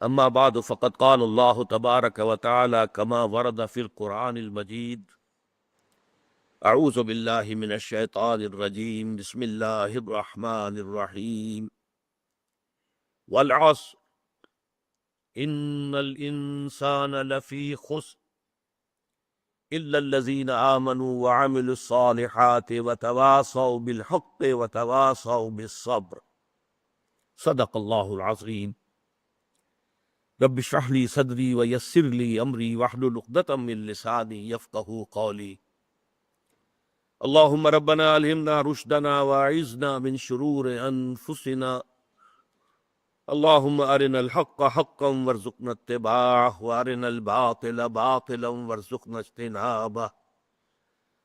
أما بعد فقد قال الله تبارك وتعالى كما ورد في القرآن المجيد أعوذ بالله من الشيطان الرجيم بسم الله الرحمن الرحيم والعصر إن الإنسان لفي خسر إلا الذين آمنوا وعملوا الصالحات وتواصوا بالحق وتواصوا بالصبر صدق الله العظيم رب اشرح لي صدري ويسر لي أمري واحلل عقدة من لساني يفقهوا قولي اللهم ربنا ألهمنا رشدنا وأعذنا من شرور أنفسنا اللهم أرنا الحق حقا وارزقنا اتباعه وأرنا الباطل باطلا وارزقنا اجتنابه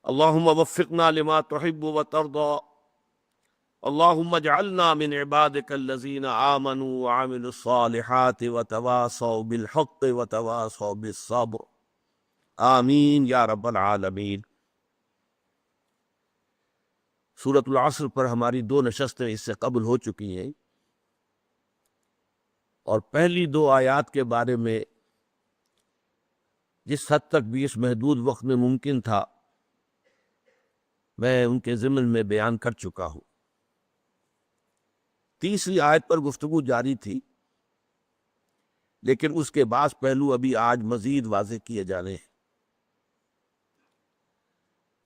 اللهم وفقنا لما تحب وترضى اللهم اجعلنا من عبادك الذين آمنوا وعملوا الصالحات وتواصوا بالحق وتواصوا بالصبر آمین یا رب العالمین۔ سورۃ العصر پر ہماری 2 نشستیں اس سے قبل ہو چکی ہیں، اور پہلی 2 آیات کے بارے میں جس حد تک بھی اس محدود وقت میں ممکن تھا میں ان کے ضمن میں بیان کر چکا ہوں۔ تیسری آیت پر گفتگو جاری تھی، لیکن اس کے بعض پہلو ابھی آج مزید واضح کیے جانے ہیں۔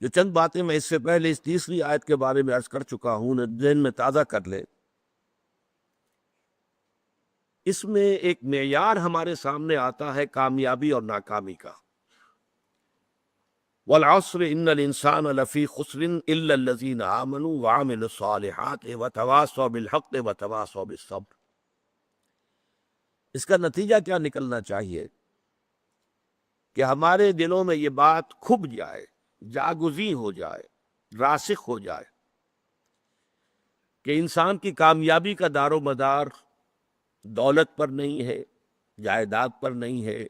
جو چند باتیں میں اس سے پہلے اس تیسری آیت کے بارے میں عرض کر چکا ہوں، ذہن میں تازہ کر لیں۔ اس میں ایک معیار ہمارے سامنے آتا ہے کامیابی اور ناکامی کا۔ والعصر ان الانسان لفی خسر الا الذین آمنوا وعملوا الصالحات وتواصوا بالحق وتواصوا بالصبر۔ اس کا نتیجہ کیا نکلنا چاہیے کہ ہمارے دلوں میں یہ بات کھب جائے، جاگزیں ہو جائے، راسخ ہو جائے کہ انسان کی کامیابی کا دار و مدار دولت پر نہیں ہے، جائیداد پر نہیں ہے،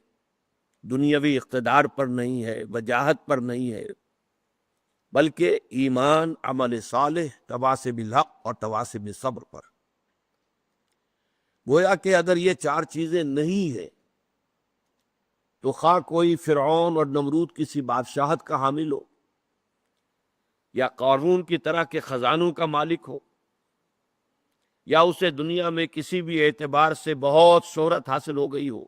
دنیاوی اقتدار پر نہیں ہے، وجاہت پر نہیں ہے، بلکہ ایمان، عمل صالح، تواصی بالحق اور تواصی بالصبر پر۔ گویا کہ اگر یہ 4 چیزیں نہیں ہیں تو خواہ کوئی فرعون اور نمرود کسی بادشاہت کا حامل ہو، یا قارون کی طرح کے خزانوں کا مالک ہو، یا اسے دنیا میں کسی بھی اعتبار سے بہت شہرت حاصل ہو گئی ہو،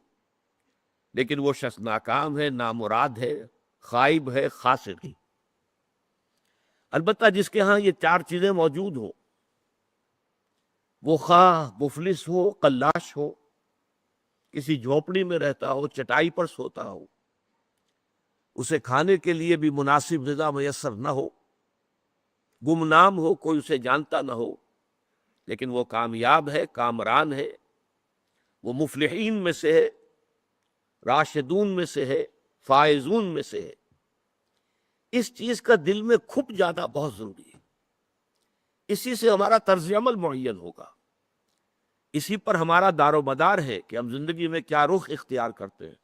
لیکن وہ شخص ناکام ہے، نامراد ہے، خائب ہے، خاسر ہے۔ البتہ جس کے ہاں یہ 4 چیزیں موجود ہوں، وہ خواہ مفلس ہو، قلاش ہو، کسی جھونپڑی میں رہتا ہو، چٹائی پر سوتا ہو، اسے کھانے کے لیے بھی مناسب غذا میسر نہ ہو، گمنام ہو، کوئی اسے جانتا نہ ہو، لیکن وہ کامیاب ہے، کامران ہے، وہ مفلحین میں سے ہے، راشدون میں سے ہے، فائزون میں سے ہے۔ اس چیز کا دل میں کھپ جانا بہت ضروری ہے۔ اسی سے ہمارا طرز عمل معین ہوگا، اسی پر ہمارا دار و مدار ہے کہ ہم زندگی میں کیا رخ اختیار کرتے ہیں۔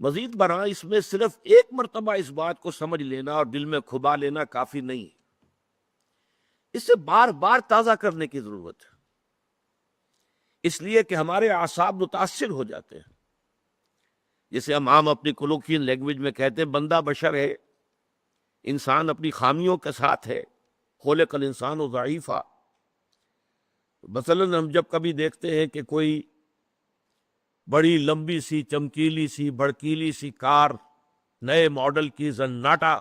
مزید برآں اس میں صرف ایک مرتبہ اس بات کو سمجھ لینا اور دل میں کھبا لینا کافی نہیں ہے، اسے بار بار تازہ کرنے کی ضرورت ہے، اس لیے کہ ہمارے اعصاب متاثر ہو جاتے ہیں۔ جسے ہم عام اپنی کولوکین لینگویج میں کہتے ہیں، بندہ بشر ہے، انسان اپنی خامیوں کے ساتھ ہے، خلق الانسان ضعیفا۔ مثلا ہم جب کبھی دیکھتے ہیں کہ کوئی بڑی لمبی سی، چمکیلی سی، بھڑکیلی سی کار نئے ماڈل کی زناٹا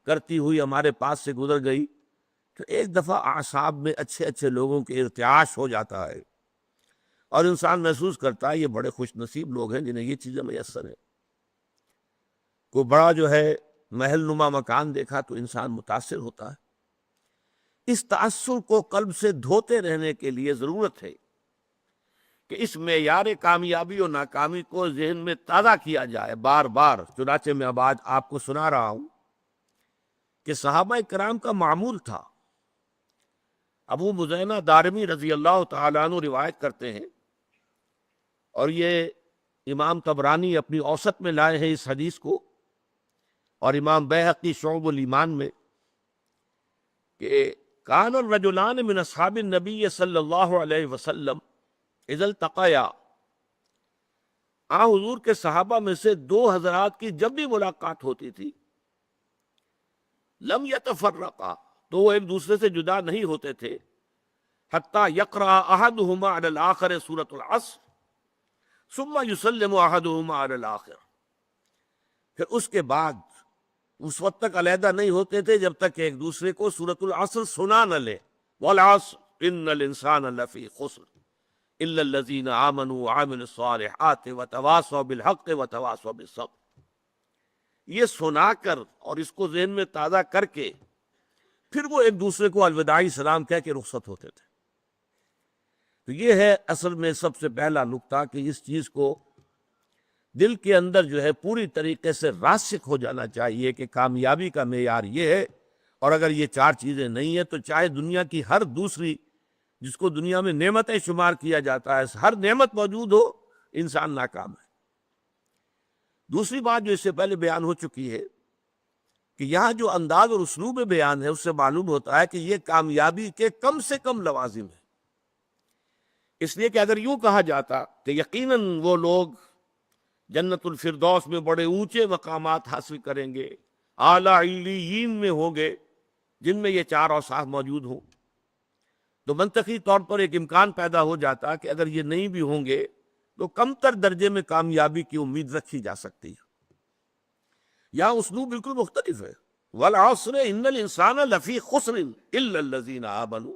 کرتی ہوئی ہمارے پاس سے گزر گئی تو ایک دفعہ اعصاب میں اچھے اچھے لوگوں کے ارتعاش ہو جاتا ہے، اور انسان محسوس کرتا ہے یہ بڑے خوش نصیب لوگ ہیں جنہیں یہ چیزیں میسر ہیں۔ کوئی بڑا جو ہے محل نما مکان دیکھا تو انسان متاثر ہوتا ہے۔ اس تاثر کو قلب سے دھوتے رہنے کے لیے ضرورت ہے کہ اس معیار کامیابی اور ناکامی کو ذہن میں تازہ کیا جائے بار بار۔ چنانچہ میں اب آج آپ کو سنا رہا ہوں کہ صحابہ کرام کا معمول تھا۔ ابو مزینہ دارمی رضی اللہ تعالیٰ عنہ روایت کرتے ہیں، اور یہ امام طبرانی اپنی اوسط میں لائے ہیں اس حدیث کو، اور امام بیہقی شعب الایمان میں، کہ کان الرجلان من اصحاب النبی صلی اللہ علیہ وسلم اذا التقیا حضور کے صحابہ میں سے دو حضرات کی جب بھی ملاقات ہوتی تھی لم یتفرقا، تو وہ ایک دوسرے سے جدا نہیں ہوتے تھے، حتی یقرأ احدہما علی الآخر سورۃ العصر ثم یسلم احدہما علی الآخر، پھر اس کے بعد اس وقت تک علیحدہ نہیں ہوتے تھے جب تک کہ ایک دوسرے کو سورۃ العصر سنا نہ لے، والعصر ان الانسان لفی خسر الا الذین آمنوا وعملوا الصالحات وتواصوا بالحق وتواصوا بالصبر، یہ سنا کر اور اس کو ذہن میں تازہ کر کے پھر وہ ایک دوسرے کو الوداعی سلام کہہ کے رخصت ہوتے تھے۔ تو یہ ہے اصل میں سب سے پہلا نقطہ کہ اس چیز کو دل کے اندر جو ہے پوری طریقے سے راسخ ہو جانا چاہیے کہ کامیابی کا معیار یہ ہے، اور اگر یہ چار چیزیں نہیں ہیں تو چاہے دنیا کی ہر دوسری جس کو دنیا میں نعمتیں شمار کیا جاتا ہے ہر نعمت موجود ہو، انسان ناکام ہے۔ دوسری بات جو اس سے پہلے بیان ہو چکی ہے کہ یہاں جو انداز اور اسلوب بیان ہے اس سے معلوم ہوتا ہے کہ یہ کامیابی کے کم سے کم لوازم ہیں، اس لیے کہ اگر یوں کہا جاتا کہ یقیناً وہ لوگ جنت الفردوس میں بڑے اونچے مقامات حاصل کریں گے، اعلیٰ علیین میں ہوں گے جن میں یہ چار اوصاف موجود ہوں، تو منطقی طور پر ایک امکان پیدا ہو جاتا کہ اگر یہ نہیں بھی ہوں گے تو کم تر درجے میں کامیابی کی امید رکھی جا سکتی ہے۔ یہاں اسلوب بالکل مختلف ہے، والعصر ان الانسان لفی خسر الا الذین آمنوا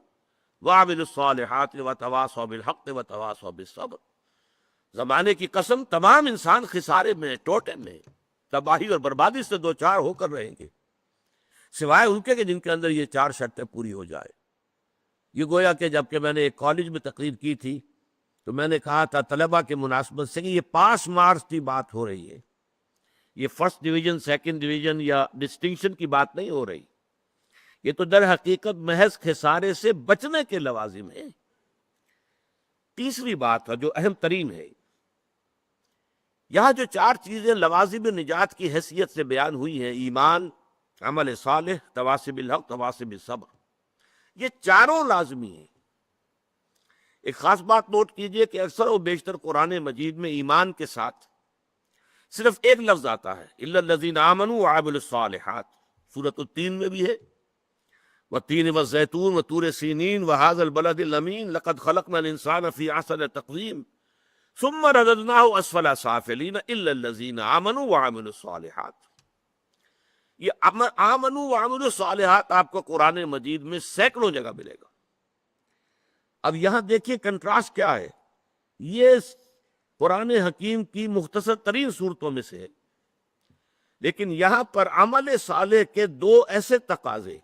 وعملوا الصالحات وتواصوا بالحق وتواصوا بالصبر، زمانے کی قسم تمام انسان خسارے میں، ٹوٹے میں، تباہی اور بربادی سے دو چار ہو کر رہیں گے، سوائے ان کے کہ جن کے اندر یہ چار شرطیں پوری ہو جائے۔ یہ گویا کہ جب کہ میں نے ایک کالج میں تقریر کی تھی تو میں نے کہا تھا طلبہ کے مناسبت سے کہ یہ پاس مارکس کی بات ہو رہی ہے، یہ فرسٹ ڈویژن سیکنڈ ڈویژن یا ڈسٹنکشن کی بات نہیں ہو رہی، یہ تو در حقیقت محض خسارے سے بچنے کے لوازم ہیں۔ تیسری بات جو اہم ترین ہے، یہاں جو چار چیزیں لوازم نجات کی حیثیت سے بیان ہوئی ہیں، ایمان، عمل صالح، تواصی بالحق، تواصی بالصبر، یہ چاروں لازمی ہیں۔ ایک خاص بات نوٹ کیجئے کہ اکثر و بیشتر قرآن مجید میں ایمان کے ساتھ صرف ایک لفظ آتا ہے، الا الذین آمنوا وعملوا الصالحات، سورۃ التین میں بھی ہے، والتین والزیتون وطور سینین وہذا البلد الامین لقد خلقنا الانسان فی احسن تقویم ثم رددناہ اسفل سافلین الا الذین آمنوا وعملوا الصالحات۔ یہ آمنوا وعملوا الصالحات آپ کو قرآن مجید میں سینکڑوں جگہ ملے گا۔ اب یہاں دیکھیے کنٹراسٹ کیا ہے، یہ قرآن حکیم کی مختصر ترین صورتوں میں سے ہے، لیکن یہاں پر عمل صالح کے دو ایسے تقاضے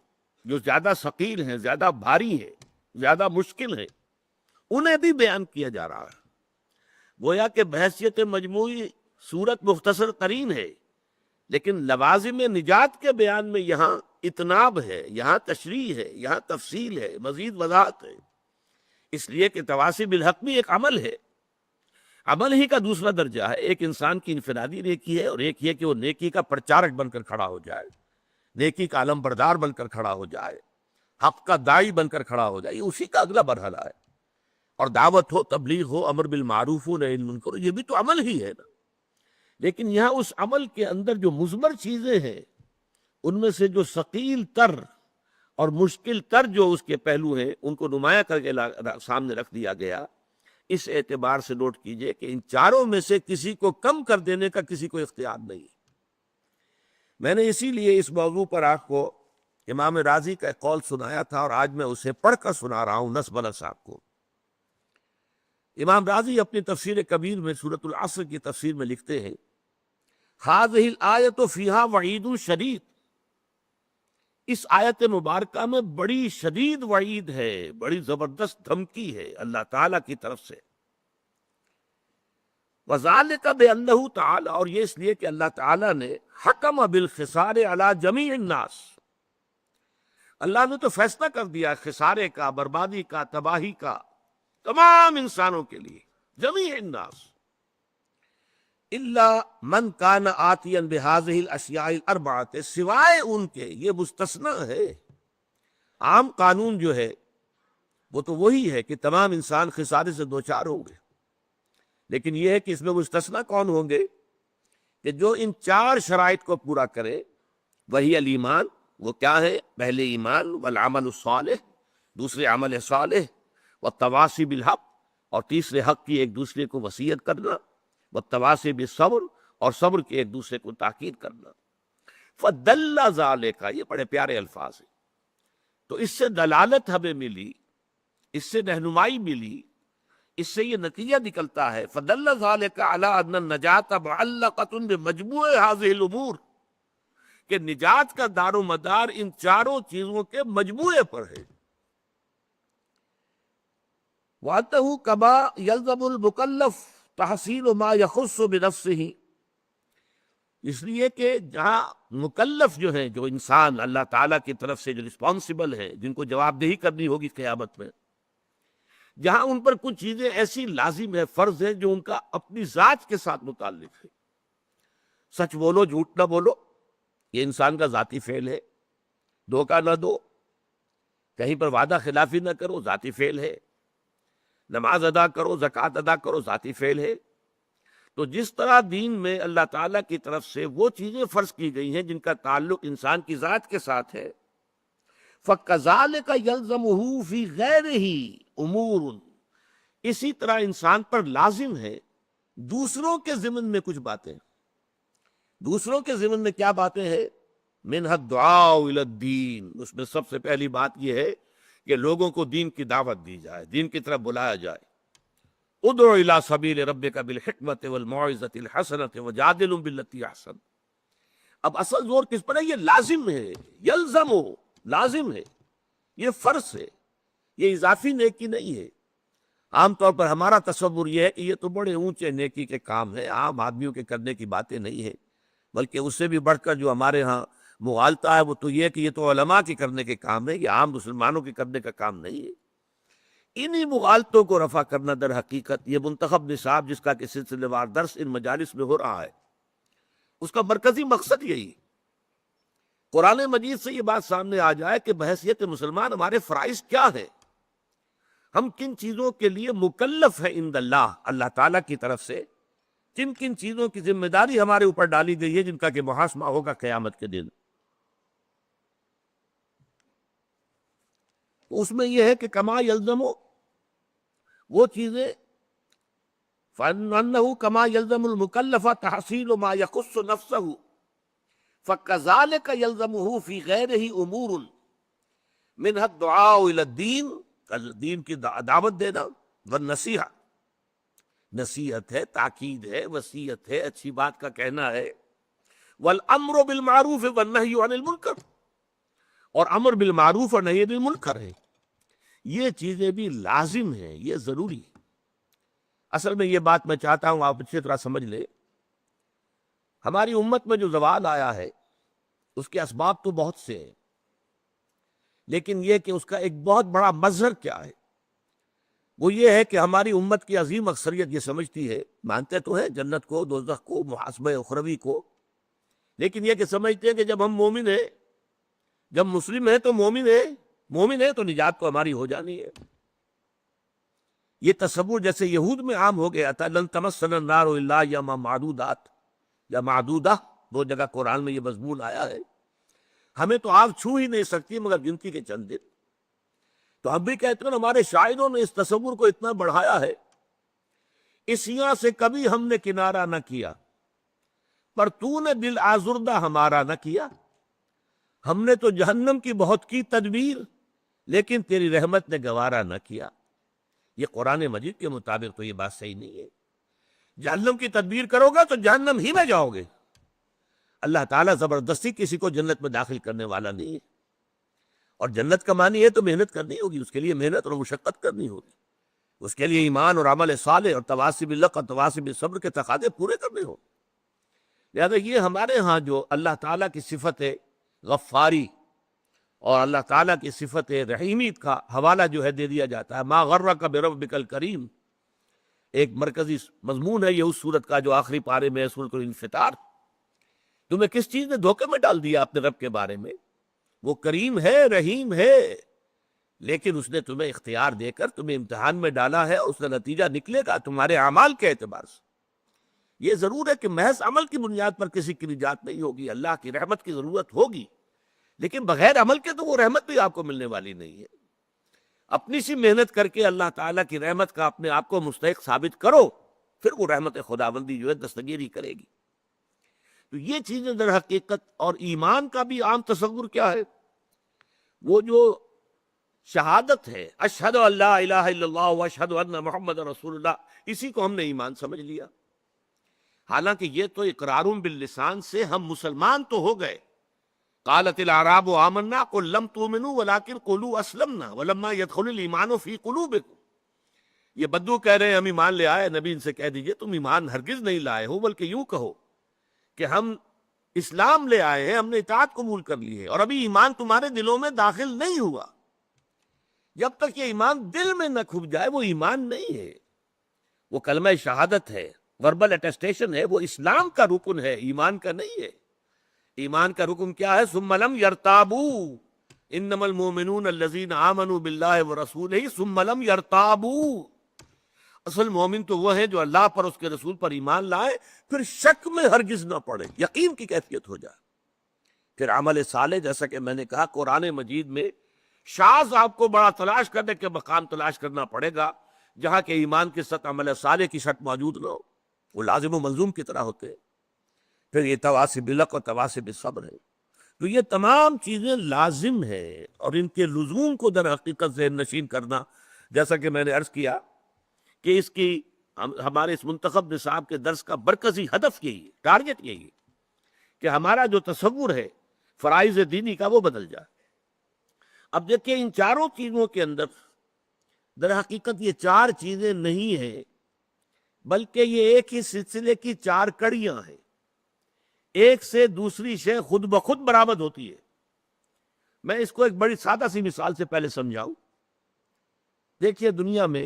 جو زیادہ ثقیل ہیں، زیادہ بھاری ہیں، زیادہ مشکل ہیں، انہیں بھی بیان کیا جا رہا ہے۔ گویا کہ بحیثیت مجموعی صورت مختصر ترین ہے، لیکن لوازم نجات کے بیان میں یہاں اتناب ہے، یہاں تشریح ہے، یہاں تفصیل ہے، مزید وضاحت ہے، اس لیے کہ تواصی بالحق بھی ایک عمل ہے، عمل ہی کا دوسرا درجہ ہے۔ ایک انسان کی انفرادی نیکی ہے اور ایک یہ کہ وہ نیکی کا پرچارک بن کر کھڑا ہو جائے، نیکی کا علم بردار بن کر کھڑا ہو جائے، حق کا داعی بن کر کھڑا ہو جائے، یہ اسی کا اگلا مرحلہ ہے۔ اور دعوت ہو، تبلیغ ہو، امر بالمعروف ہو، نہی عن المنکر، یہ بھی تو عمل ہی ہے نا۔ لیکن یہاں اس عمل کے اندر جو مضمر چیزیں ہیں ان میں سے جو ثقیل تر اور مشکل تر جو اس کے پہلو ہیں ان کو نمایاں کر کے سامنے رکھ دیا گیا۔ اس اعتبار سے نوٹ کیجئے کہ ان چاروں میں سے کسی کو کم کر دینے کا کسی کو اختیار نہیں۔ میں نے اسی لیے اس موضوع پر آپ کو امام راضی کا ایک قول سنایا تھا اور آج میں اسے پڑھ کر سنا رہا ہوں نصب صاحب کو۔ امام راضی اپنی تفسیر کبیر میں سورۃ العصر کی تفسیر میں لکھتے ہیں، هذه الآیۃ فیہا وعید شدید، اس آیت مبارکہ میں بڑی شدید وعید ہے، بڑی زبردست دھمکی ہے اللہ تعالیٰ کی طرف سے۔ وذالک بانہ تعالی، اور یہ اس لیے کہ اللہ تعالیٰ نے حکم بالخسار علی جمیع الناس، اللہ نے تو فیصلہ کر دیا خسارے کا، بربادی کا، تباہی کا تمام انسانوں کے لیے، جمیع الناس، الا من کان آتیا بہذہ الاشیاء الاربعۃ، سوائے ان کے، یہ مستثنی ہے۔ عام قانون جو ہے وہ تو وہی ہے کہ تمام انسان خسارے سے دوچار ہوں گے، لیکن یہ ہے کہ اس میں مستثنیٰ کون ہوں گے کہ جو ان 4 شرائط کو پورا کرے. وہی الایمان، وہ کیا ہے؟ پہلے ایمان، والعمل الصالح، دوسرے عمل صالح، والتواصی بالحق، اور تیسرے حق کی ایک دوسرے کو وصیت کرنا، والتواصی بالصبر، اور صبر کی ایک دوسرے کو تاکید کرنا. فدل ذالک، یہ بڑے پیارے الفاظ ہیں. تو اس سے دلالت ہمیں ملی، اس سے رہنمائی ملی، اس سے یہ نتیجہ نکلتا ہے فدل ذالک علی ان النجات معلقۃ بمجموع هذه الامور، کہ نجات کا دار و مدار ان 4 چیزوں کے مجموعے پر ہے. وَأَنَّهُ كَمَا يَلْزَمُ الْمُكَلَّفَ تَحْصِيلُ مَا يَخُصُّ بِنَفْسِهِ، اس لیے کہ جہاں مکلف جو ہیں، جو انسان اللہ تعالیٰ کی طرف سے جو رسپانسبل ہیں، جن کو جواب دہی کرنی ہوگی قیامت میں، جہاں ان پر کچھ چیزیں ایسی لازم ہے، فرض ہیں، جو ان کا اپنی ذات کے ساتھ متعلق ہے. سچ بولو، جھوٹ نہ بولو، یہ انسان کا ذاتی فعل ہے. دھوکہ نہ دو، کہیں پر وعدہ خلافی نہ کرو، ذاتی فعل ہے. نماز ادا کرو، زکوٰۃ ادا کرو، ذاتی فعل ہے. تو جس طرح دین میں اللہ تعالیٰ کی طرف سے وہ چیزیں فرض کی گئی ہیں جن کا تعلق انسان کی ذات کے ساتھ ہے، فَكَذَلِكَ يَلْزَمُهُ فِي غَيْرِهِ أُمُورٌ، اسی طرح انسان پر لازم ہے دوسروں کے ضمن میں کچھ باتیں. دوسروں کے ضمن میں کیا باتیں ہیں؟ مِنْهَا الدُّعَاءُ إِلَى الدِّينِ، اس میں سب سے پہلی بات یہ ہے کہ لوگوں کو دین کی دعوت دی جائے، دین کی طرف بلایا جائے. ادعو الی سبیل ربک بالحکمت والموعظۃ الحسنۃ وجادلہم باللتی احسن. اب اصل زور کس پر ہے؟ یہ لازم ہے، یلزم، لازم ہے، یہ فرض ہے، یہ اضافی نیکی نہیں ہے. عام طور پر ہمارا تصور یہ ہے کہ یہ تو بڑے اونچے نیکی کے کام ہیں، عام آدمیوں کے کرنے کی باتیں نہیں ہیں، بلکہ اس سے بھی بڑھ کر جو ہمارے ہاں مغالطہ ہے وہ تو یہ کہ یہ تو علماء کے کرنے کے کام ہے، یہ عام مسلمانوں کے کرنے کا کام نہیں ہے. انہی مغالطوں کو رفع کرنا در حقیقت یہ منتخب نصاب جس کا کہ سلسلے وار درس ان مجالس میں ہو رہا ہے، اس کا مرکزی مقصد یہی. قرآن مجید سے یہ بات سامنے آ جائے کہ بحیثیت مسلمان ہمارے فرائض کیا ہیں، ہم کن چیزوں کے لیے مکلف ہیں عند اللہ، اللہ تعالیٰ کی طرف سے کن کن چیزوں کی ذمہ داری ہمارے اوپر ڈالی گئی ہے جن کا کہ محاسبہ ہوگا قیامت کے دن. اس میں یہ ہے کہ کما یلزم، وہ چیزیں فَإِنَّهُ كَمَا يَلْزَمُ الْمُكَلَّفَ تَحْصِيلُ مَا يَخُصُّ نَفْسَهُ فَكَذَلِكَ يَلْزَمُهُ فِي غَيْرِهِ أُمُورٌ مِنْهَا الدُّعَاءُ إِلَى الدِّينِ، دین کی دعوت دینا، والنصیحہ، نصیحت ہے، تاکید ہے، وصیت ہے، اچھی بات کا کہنا ہے، والامر بالمعروف والنہی عن المنکر، اور امر بالمعروف اور نہی عن المنکر ہے. یہ چیزیں بھی لازم ہیں، یہ ضروری ہے. اصل میں یہ بات میں چاہتا ہوں آپ اچھی طرح سمجھ لیں. ہماری امت میں جو زوال آیا ہے اس کے اسباب تو بہت سے ہیں، لیکن یہ کہ اس کا ایک بہت بڑا مظہر کیا ہے، وہ یہ ہے کہ ہماری امت کی عظیم اکثریت یہ سمجھتی ہے، مانتے تو ہیں جنت کو، دوزخ کو، محاسبہ اخروی کو، لیکن یہ کہ سمجھتے ہیں کہ جب ہم مومن ہیں، جب مسلم ہیں تو مومن ہے تو نجات تو ہماری ہو جانی ہے. یہ تصور جیسے یہود میں عام ہو گیا تھا، لن تمسنا النار الا ایاما معدودات یا معدودہ، 2 جگہ قرآن میں یہ مضمون آیا ہے، ہمیں تو آگ چھو ہی نہیں سکتی مگر گنتی کے چند دن. تو ہم بھی کہتے ہیں ہمارے شاعروں نے اس تصور کو اتنا بڑھایا ہے، اس یاں سے کبھی ہم نے کنارہ نہ کیا، پر تو نے دل آزردہ ہمارا نہ کیا. ہم نے تو جہنم کی بہت کی تدبیر، لیکن تیری رحمت نے گوارا نہ کیا. یہ قرآن مجید کے مطابق تو یہ بات صحیح نہیں ہے. جہنم کی تدبیر کرو گا تو جہنم ہی میں جاؤ گے. اللہ تعالیٰ زبردستی کسی کو جنت میں داخل کرنے والا نہیں ہے، اور جنت کا معنی ہے تو محنت کرنی ہوگی، اس کے لیے محنت اور مشقت کرنی ہوگی، اس کے لیے ایمان اور عمل صالح اور تواصی بالحق اور تواصی بالصبر کے تقاضے پورے کرنے ہوں. لہذا یہ ہمارے ہاں جو اللہ تعالیٰ کی صفت ہے غفاری اور اللہ تعالیٰ کی صفت رحیمیت کا حوالہ جو ہے دے دیا جاتا ہے. ما غرک بربک الکریم ایک مرکزی مضمون ہے یہ اس سورت کا جو آخری پارے میں ہے، سورۃ الانفطار. تمہیں کس چیز نے دھوکے میں ڈال دیا اپنے رب کے بارے میں؟ وہ کریم ہے، رحیم ہے، لیکن اس نے تمہیں اختیار دے کر تمہیں امتحان میں ڈالا ہے، اس کا نتیجہ نکلے گا تمہارے اعمال کے اعتبار سے۔ یہ ضرور ہے کہ محض عمل کی بنیاد پر کسی کی نجات نہیں ہوگی، اللہ کی رحمت کی ضرورت ہوگی، لیکن بغیر عمل کے تو وہ رحمت بھی آپ کو ملنے والی نہیں ہے۔ اپنی سی محنت کر کے اللہ تعالیٰ کی رحمت کا اپنے آپ کو مستحق ثابت کرو، پھر وہ رحمت خداوندی جو ہے دستگیری کرے گی۔ تو یہ چیزیں در حقیقت، اور ایمان کا بھی عام تصور کیا ہے؟ وہ جو شہادت ہے، اشہد ان لا الہ الا اللہ و اشہد ان محمد رسول اللہ، اسی کو ہم نے ایمان سمجھ لیا۔ حالانکہ یہ تو اقرار باللسان سے ہم مسلمان تو ہو گئے۔ قالت الاعراب آمنا قل لم تؤمنوا ولکن قولوا اسلمنا ولما يدخل الايمان في قلوبكم۔ یہ بدو کہہ رہے ہیں ہم ایمان لے آئے، نبی ان سے کہہ دیجئے تم ایمان ہرگز نہیں لائے ہو، بلکہ یوں کہو کہ ہم اسلام لے آئے ہیں، ہم نے اطاعت قبول کر لی ہے، اور ابھی ایمان تمہارے دلوں میں داخل نہیں ہوا۔ جب تک یہ ایمان دل میں نہ کھپ جائے وہ ایمان نہیں ہے، وہ کلمہ شہادت ہے، وربل اٹیسٹیشن ہے، وہ اسلام کا رکن ہے، ایمان کا نہیں ہے۔ ایمان کا رکن کیا ہے؟ ثم لم یرتابوا انما المؤمنون الذین آمنوا باللہ ورسولہ ثم لم یرتابوا۔ اصل مومن تو وہ ہیں جو اللہ پر، اس کے رسول پر ایمان لائے، پھر شک میں ہرگز نہ پڑے، یقین کی کیفیت ہو جائے۔ پھر عمل صالح، جیسا کہ میں نے کہا قرآن مجید میں شاذ آپ کو بڑا تلاش کرنے کے مقام تلاش کرنا پڑے گا جہاں کہ ایمان کے ساتھ عمل صالح کی شرط موجود نہ ہو، وہ لازم و ملزوم کی طرح ہوتے ہیں۔ پھر یہ تواصی بالحق اور تواصی بالصبر ہے۔ تو یہ تمام چیزیں لازم ہیں، اور ان کے لزوم کو در حقیقت ذہن نشین کرنا، جیسا کہ میں نے عرض کیا کہ اس کی ہمارے اس منتخب نصاب کے درس کا مرکزی ہدف یہی ہے، ٹارگٹ یہی ہے کہ ہمارا جو تصور ہے فرائض دینی کا وہ بدل جائے۔ اب دیکھیں ان چاروں چیزوں کے اندر در حقیقت یہ چار چیزیں نہیں ہیں، بلکہ یہ ایک ہی سلسلے کی چار کڑیاں ہیں، ایک سے دوسری شے خود بخود برآمد ہوتی ہے۔ میں اس کو ایک بڑی سادہ سی مثال سے پہلے سمجھاؤں۔ دیکھیے دنیا میں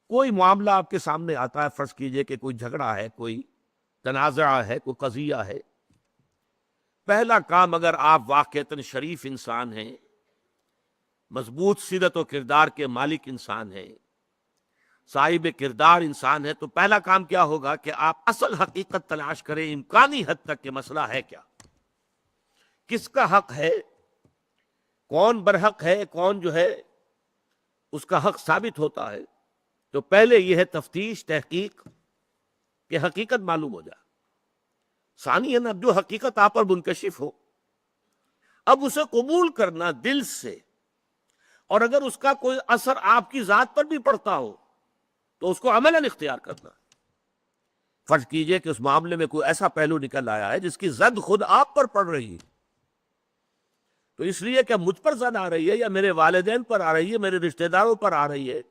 کوئی معاملہ آپ کے سامنے آتا ہے، فرض کیجئے کہ کوئی جھگڑا ہے، کوئی تنازع ہے، کوئی قضیہ ہے۔ پہلا کام، اگر آپ واقعتاً شریف انسان ہیں، مضبوط سیرت و کردار کے مالک انسان ہیں، صاحب کردار انسان ہے، تو پہلا کام کیا ہوگا کہ آپ اصل حقیقت تلاش کریں، امکانی حد تک کہ مسئلہ ہے کیا، کس کا حق ہے، کون برحق ہے، کون جو ہے اس کا حق ثابت ہوتا ہے۔ تو پہلے یہ ہے تفتیش، تحقیق کہ حقیقت معلوم ہو جائے۔ ثانی ہے نا، جو حقیقت آپ پر منکشف ہو، اب اسے قبول کرنا دل سے، اور اگر اس کا کوئی اثر آپ کی ذات پر بھی پڑتا ہو تو اس کو عملاً اختیار کرنا۔ فرض کیجئے کہ اس معاملے میں کوئی ایسا پہلو نکل آیا ہے جس کی زد خود آپ پر پڑ رہی ہے، تو اس لیے کہ مجھ پر زد آ رہی ہے یا میرے والدین پر آ رہی ہے، میرے رشتہ داروں پر آ رہی ہے،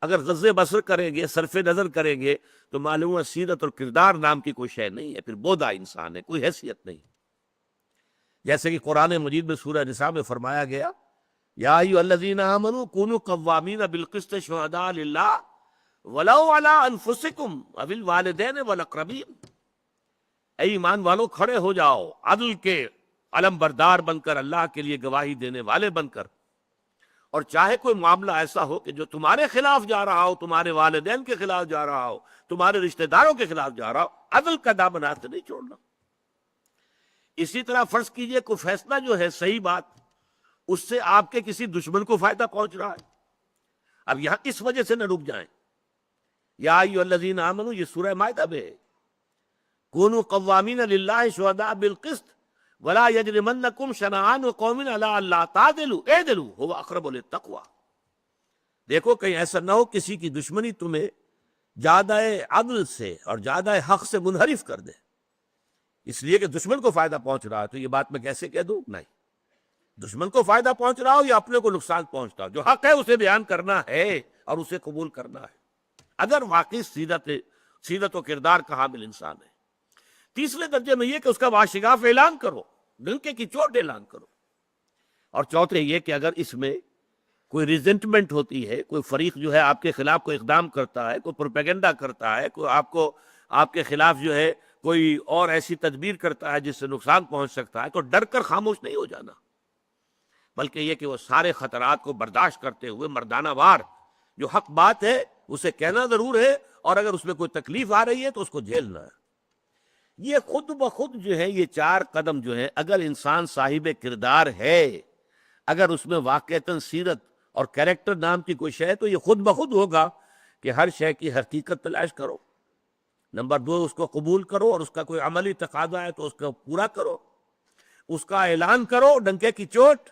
اگر غض بصر کریں گے، صرف نظر کریں گے، تو معلوم ہے سیرت اور کردار نام کی کوئی شے نہیں ہے، پھر بودا انسان ہے، کوئی حیثیت نہیں۔ جیسے کہ قرآن مجید میں سورہ نساء میں فرمایا گیا، یا ایھا الذین آمنوا کونوا قوامین بالقسط شہداء للہ ولو علی انفسکم او الوالدین والاقربین۔ اے ایمان والو، کھڑے ہو جاؤ عدل کے علم بردار بن کر، اللہ کے لیے گواہی دینے والے بن کر، اور چاہے کوئی معاملہ ایسا ہو کہ جو تمہارے خلاف جا رہا ہو، تمہارے والدین کے خلاف جا رہا ہو، تمہارے رشتہ داروں کے خلاف جا رہا ہو، عدل کا دامن ہاتھ سے نہیں چھوڑنا۔ اسی طرح فرض کیجئے کوئی فیصلہ جو ہے صحیح بات، اس سے آپ کے کسی دشمن کو فائدہ پہنچ رہا ہے، اب یہاں اس وجہ سے نہ رک جائیں۔ یا ایھا الذین آمنوا، یہ سورہ مائدہ میں ہے، کونوا قوامین للہ شہداء بالقسط ولا یجرمنکم شنآن قوم علی الا تعدلوا اعدلوا ھو اقرب للتقوی۔ دیکھو کہیں ایسا نہ ہو کسی کی دشمنی تمہیں زیادہ عدل سے اور زیادہ حق سے منحرف کر دے، اس لیے کہ دشمن کو فائدہ پہنچ رہا ہے تو یہ بات میں کیسے کہہ دوں؟ نہیں، دشمن کو فائدہ پہنچ رہا ہو یا اپنے کو نقصان پہنچتا ہو، جو حق ہے اسے بیان کرنا ہے اور اسے قبول کرنا ہے، اگر واقعی سیرت و کردار کا حامل انسان ہے۔ تیسرے درجے میں یہ کہ اس کا واشگاف اعلان کرو، ڈنکے کی چوٹ اعلان کرو۔ اور چوتھے یہ کہ اگر اس میں کوئی ریزنٹمنٹ ہوتی ہے، کوئی فریق جو ہے آپ کے خلاف کوئی اقدام کرتا ہے، کوئی پروپیگنڈا کرتا ہے، کوئی آپ کے خلاف جو ہے کوئی اور ایسی تدبیر کرتا ہے جس سے نقصان پہنچ سکتا ہے، تو ڈر کر خاموش نہیں ہو جانا، بلکہ یہ کہ وہ سارے خطرات کو برداشت کرتے ہوئے مردانہ وار جو حق بات ہے اسے کہنا ضرور ہے، اور اگر اس میں کوئی تکلیف آ رہی ہے تو اس کو جھیلنا ہے۔ یہ خود بخود جو ہے، یہ 4 قدم جو ہے، اگر انسان صاحب کردار ہے، اگر اس میں واقعتاً سیرت اور کریکٹر نام کی کوئی شے ہے، تو یہ خود بخود ہوگا کہ ہر شے کی حقیقت تلاش کرو۔ نمبر 2، اس کو قبول کرو، اور اس کا کوئی عملی تقاضا ہے تو اس کو پورا کرو، اس کا اعلان کرو ڈنکے کی چوٹ،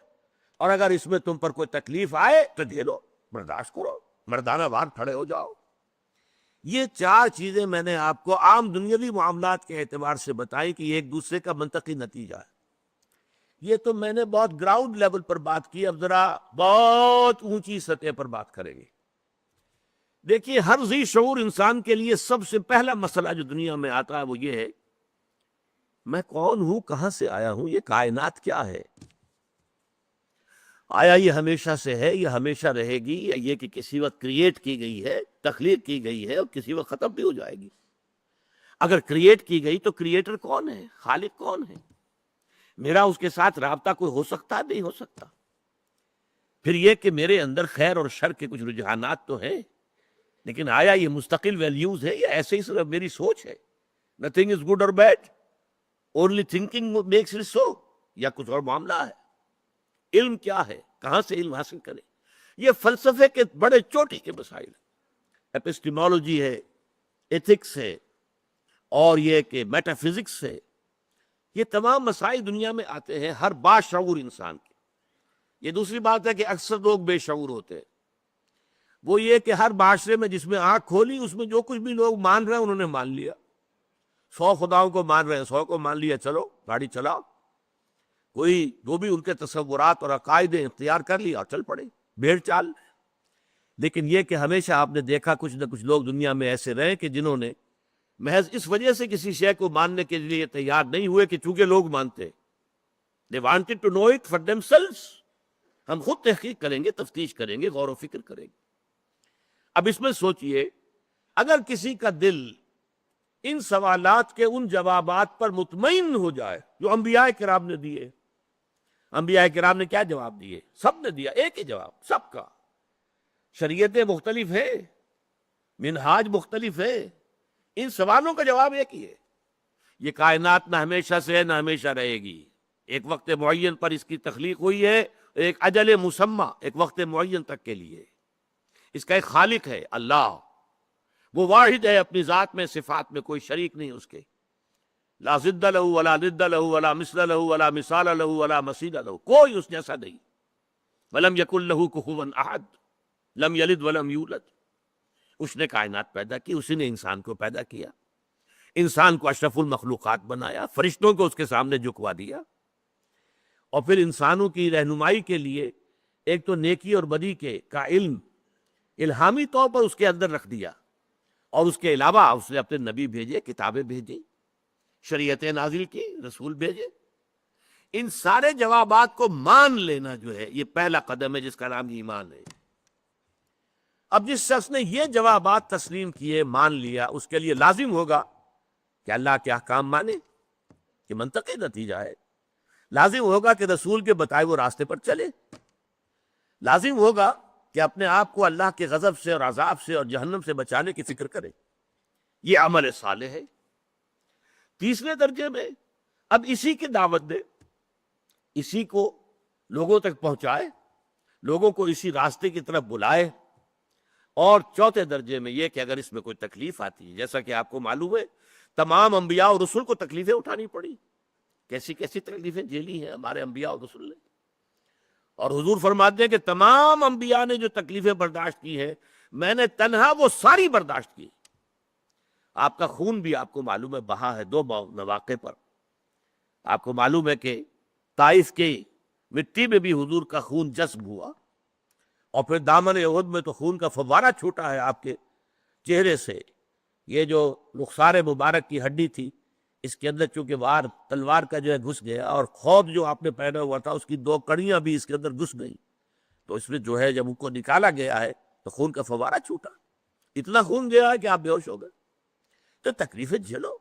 اور اگر اس میں تم پر کوئی تکلیف آئے تو جھیلو، برداشت کرو، مردانہ وار کھڑے ہو جاؤ۔ یہ 4 چیزیں میں نے آپ کو عام دنیاوی معاملات کے اعتبار سے بتائی کہ یہ ایک دوسرے کا منطقی نتیجہ ہے۔ یہ تو میں نے بہت گراؤنڈ لیول پر بات کی، اب ذرا بہت اونچی سطح پر بات کریں گے۔ دیکھیے، ہر ذی شعور انسان کے لیے سب سے پہلا مسئلہ جو دنیا میں آتا ہے وہ یہ ہے، میں کون ہوں، کہاں سے آیا ہوں، یہ کائنات کیا ہے؟ آیا یہ ہمیشہ سے ہے، یہ ہمیشہ رہے گی، یا یہ کہ کسی وقت کریٹ کی گئی ہے، تخلیق کی گئی ہے اور کسی وقت ختم بھی ہو جائے گی؟ اگر کریٹ کی گئی تو کریٹر کون ہے، خالق کون ہے؟ میرا اس کے ساتھ رابطہ کوئی ہو سکتا ہے؟ نہیں ہو سکتا۔ پھر یہ کہ میرے اندر خیر اور شر کے کچھ رجحانات تو ہیں، لیکن آیا یہ مستقل ویلیوز ہے یا ایسے ہی صرف میری سوچ ہے؟ نتھنگ از گڈ اور bad, only thinking makes it so, یا کچھ اور معاملہ ہے؟ علم کیا ہے، کہاں سے علم حاصل کرے؟ یہ فلسفے کے بڑے چوٹی کے مسائل ہیں۔ ایپسٹیمولوجی ہے، ایتھکس ہے، اور یہ کہ میٹا فزکس ہے۔ یہ تمام مسائل دنیا میں آتے ہیں ہر باشعور انسان کے۔ یہ دوسری بات ہے کہ اکثر لوگ بے شعور ہوتے ہیں۔ وہ یہ کہ ہر معاشرے میں جس میں آنکھ کھولی اس میں جو کچھ بھی لوگ مان رہے ہیں انہوں نے مان لیا۔ 100 خداؤں کو مان رہے ہیں، 100 کو مان لیا، چلو گاڑی چلاؤ۔ کوئی جو بھی ان کے تصورات اور عقائد اختیار کر لیا اور چل پڑے، بھیڑ چال۔ لیکن یہ کہ ہمیشہ آپ نے دیکھا کچھ نہ کچھ لوگ دنیا میں ایسے رہے کہ جنہوں نے محض اس وجہ سے کسی شے کو ماننے کے لیے تیار نہیں ہوئے کہ چونکہ لوگ مانتے، they wanted to know it for themselves۔ ہم خود تحقیق کریں گے، تفتیش کریں گے، غور و فکر کریں گے۔ اب اس میں سوچئے، اگر کسی کا دل ان سوالات کے ان جوابات پر مطمئن ہو جائے جو انبیاء کرام نے دیے۔ انبیاء کرام نے کیا جواب دیے؟ سب نے دیا ایک ہی جواب، سب کا۔ شریعتیں مختلف ہیں، منہاج مختلف ہے، ان سوالوں کا جواب ایک ہی ہے۔ یہ کائنات نہ ہمیشہ سے ہے نہ ہمیشہ رہے گی، ایک وقت معین پر اس کی تخلیق ہوئی ہے، ایک اجل مسمى، ایک وقت معین تک کے لیے۔ اس کا ایک خالق ہے، اللہ، وہ واحد ہے اپنی ذات میں، صفات میں کوئی شریک نہیں اس کے۔ لا ضد له ولا ند له ولا مثل له ولا مثال له ولا مثیل له، کوئی اس جیسا نہیں۔ ولم یکن له کفوا احد، لم یلد ولم یولد۔ اس نے کائنات پیدا کی، اسی نے انسان کو پیدا کیا، انسان کو اشرف المخلوقات بنایا، فرشتوں کو اس کے سامنے جھکوا دیا، اور پھر انسانوں کی رہنمائی کے لیے ایک تو نیکی اور بدی کے کا علم الہامی طور پر اس کے اندر رکھ دیا، اور اس کے علاوہ اس نے اپنے نبی بھیجے، کتابیں بھیجی، شریعتیں نازل کی، رسول بھیجے۔ ان سارے جوابات کو مان لینا جو ہے یہ پہلا قدم ہے جس کا نام ایمان ہے۔ اب جس شخص نے یہ جوابات تسلیم کیے، مان لیا، اس کے لیے لازم ہوگا کہ اللہ کے احکام مانے، کہ منطقی نتیجہ ہے۔ لازم ہوگا کہ رسول کے بتائے وہ راستے پر چلے۔ لازم ہوگا کہ اپنے آپ کو اللہ کے غضب سے اور عذاب سے اور جہنم سے بچانے کی فکر کرے۔ یہ عمل صالح ہے۔ تیسرے درجے میں اب اسی کی دعوت دے، اسی کو لوگوں تک پہنچائے، لوگوں کو اسی راستے کی طرف بلائے۔ اور چوتھے درجے میں یہ کہ اگر اس میں کوئی تکلیف آتی ہے، جیسا کہ آپ کو معلوم ہے تمام انبیاء اور رسول کو تکلیفیں اٹھانی پڑی، کیسی کیسی تکلیفیں جھیلی ہیں ہمارے انبیاء اور رسول نے۔ اور حضور فرماتے ہیں کہ تمام انبیاء نے جو تکلیفیں برداشت کی ہیں، میں نے تنہا وہ ساری برداشت کی۔ آپ کا خون بھی آپ کو معلوم ہے بہا ہے 2 مواقع پر۔ آپ کو معلوم ہے کہ طائف کی مٹی میں بھی حضور کا خون جذب ہوا، اور پھر دامن احد میں تو خون کا فوارہ چھوٹا ہے آپ کے چہرے سے۔ یہ جو رخسار مبارک کی ہڈی تھی، اس کے اندر چونکہ وار تلوار کا جو ہے گھس گیا، اور خواب جو آپ نے پہنا ہوا تھا اس کی 2 کڑیاں بھی اس کے اندر گھس گئی، تو اس میں جو ہے جب ان کو نکالا گیا ہے تو خون کا فوارہ چھوٹا، اتنا خون گیا ہے کہ آپ بے ہوش ہو گئے۔ تو تکلیفیں جھیلو،